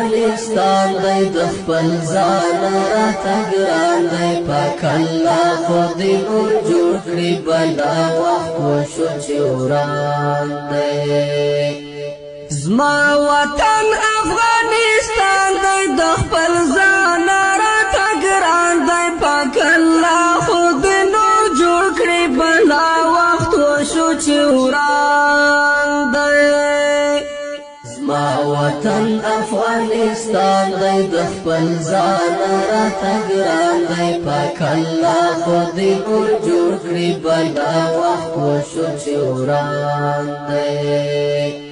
افغانستان دی د خپل ځان راته ګران دی پاک الله خو دې نور جوړ کړي بلا وخت وشو چې وران دی زما وطن افغانستان دی د خپل ځان راته ګران دی پاک الله خو دې نور جوړ کړي بلا وخت وشو چې وران دی زما وطن افغانستان دی د خپل ځان راته ګران دی پاک الله خو دې نور جوړ کړي بلا وخت وشو چې وران دی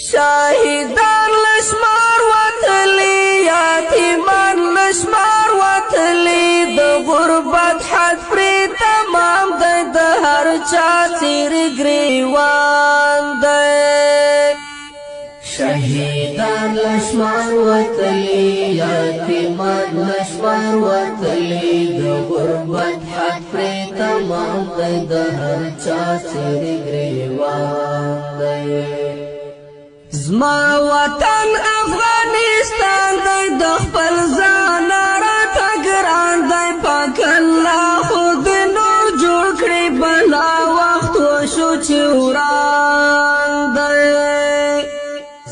شاهدان لشمار وتلی یتیمان لشمار وتلی د غربت حد پرې تمام دی د هر چا څیرې ګریوان دی شهیدان لشمار وتلی یتیمان لشمار وتلی د غربت حد پرې تمام دی د هر چا څیرې ګریوان دی زما وطن افغانستان دی د خپل ځان راته ګران دی پاک الله خو دې نور جوړ کړي بلا وخت وشو چې وران دی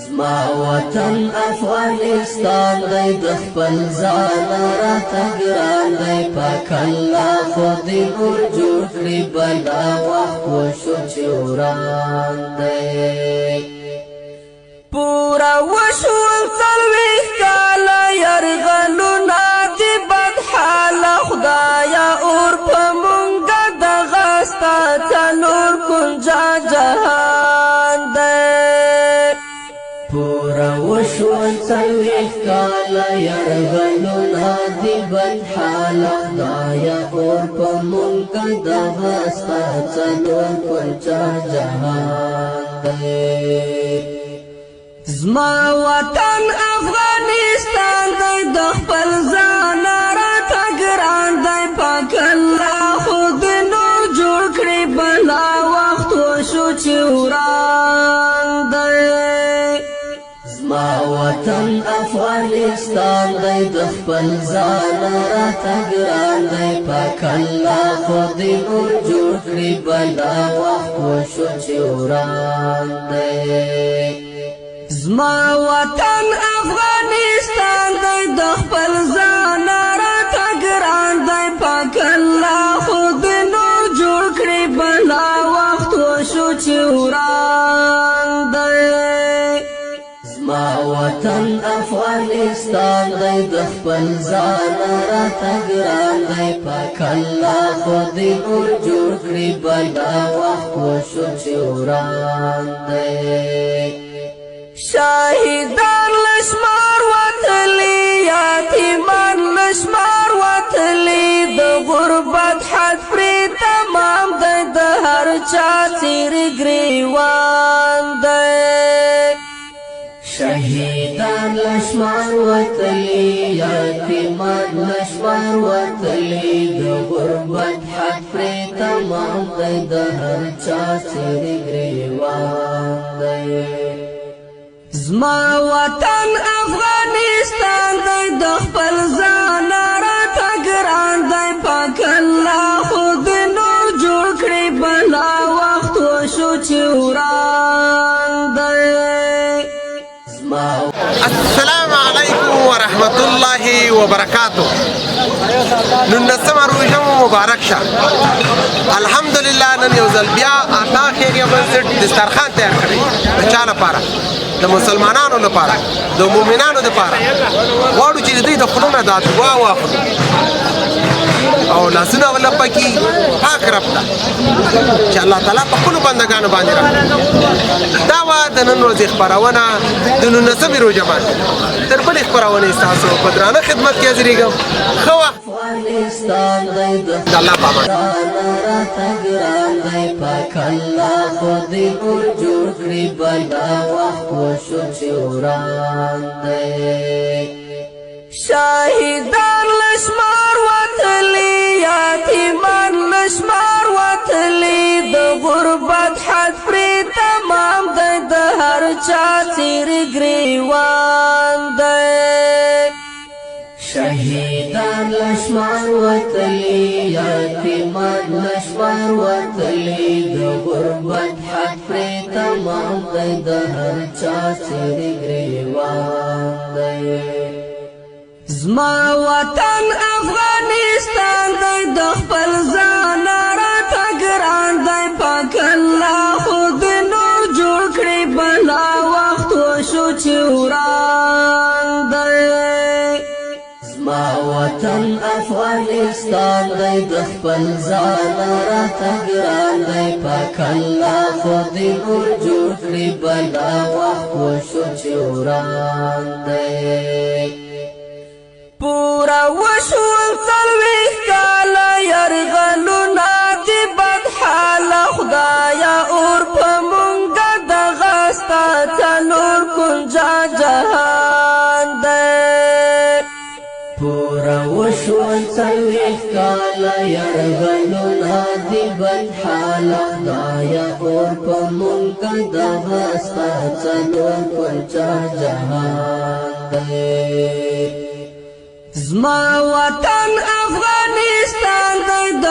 زما وطن افغانستان دی د خپل ځان راته ګران دی پاک الله خو دې نور جوړ کړي بلا وخت وشو چې وران دی پورا وشول څلوېښت کاله یرغلونه د بد حاله خدایه اور په مونږه دغه ستا څلور کنجه جهان دی پورا وشول څلوېښت کاله یرغلونه د بد حاله خدایه اور په مونږه دغه ستا څلور کنجه جهان دی زما وطن افغانستان دی د خپل ځان راته ګران دی پاک الله خو دې نور جوړ کړي بلا وخت وشو چې وران دی زما وطن افغانستان دی د خپل ځان راته ګران دی پاک الله خو دې نور جوړ کړي بلا وخت وشو چې وران دی زما وطن افغانستان دی د خپل ځان راته ګران دی پاک الله خو دې نور جوړ کړي بلا وخت وشو چې وران دی زما وطن افغانستان دی د خپل ځان راته ګران دی پاک الله خو دې نور جوړ کړي بلا وخت وشو چې وران دی شاهدان لشمار وتلی یتیمان لشمار وتلی د غربت حد پرې تمام دی د هر چا څیرې ګریوان دی شهیدان لشمار وتلی یتیمان لشمار وتلی د غربت حد پرې تمام دی د هر چا څیرې ګریوان دی زما وطن افغانستان دی د خپل ځان راته ګران دی پاک الله خو دې نور جوړ کړي بلا وخت وشو چې وران دی السلام علیکم ورحمت الله وبرکاتہ ننسم روژه مبارک شه الحمدلله نن یو ځل بیا الله خیریه بنسټ دسترخوان تیار کړی د چا لپاره د مسلمانانو لپاره د مؤمنانو لپاره غواړو چې دوی د خلونو دا دعا واخلو او لاسونه ولپکي پاک رب ته چې الله تعالی په خپلو بندګانو باندې راکړي دا وه د نن ورځې خپرونه د 19مې روژه باندې تر بلې خپرونې ستاسو په درانه خدمت کې حاضرېږم ښه وخت د الله په امان راته ګران دی پاک الله خو دې نور جوړ کړي بلا وخت وشو چې وران دی شاهدان لشمار وتلی یتیمان لشمار وتلی د غربت حد پرې تمام دی د هر چا څیرې ګریوان دی یتیمان لشمار وتلی یتیمان لشمار وتلی د غربت حق پری تمام دی د هر چا څیرې ګریوان دی زما وطن افغانستان دی د خپل ځان راته ګران دی پاک الله خو د نور جوړ کړي بلا وخت وشو چې وران دی زما وطن افغانستان دی د خپل ځان راته ګران دی پاک الله خو د نور جوړ کړي بلا وخت وشو چې وران دی پورا وشول څلوېښت کاله یرغلونه د بد حاله خدایه اور په مونږه دغه ستا څلور کنجه جهان دی پورا وشول څلوېښت کاله یرغلونه د بد حاله خدایه اور په مونږه دغه ستا څلور کنجه جهان دی زما وطن افغانستان دی د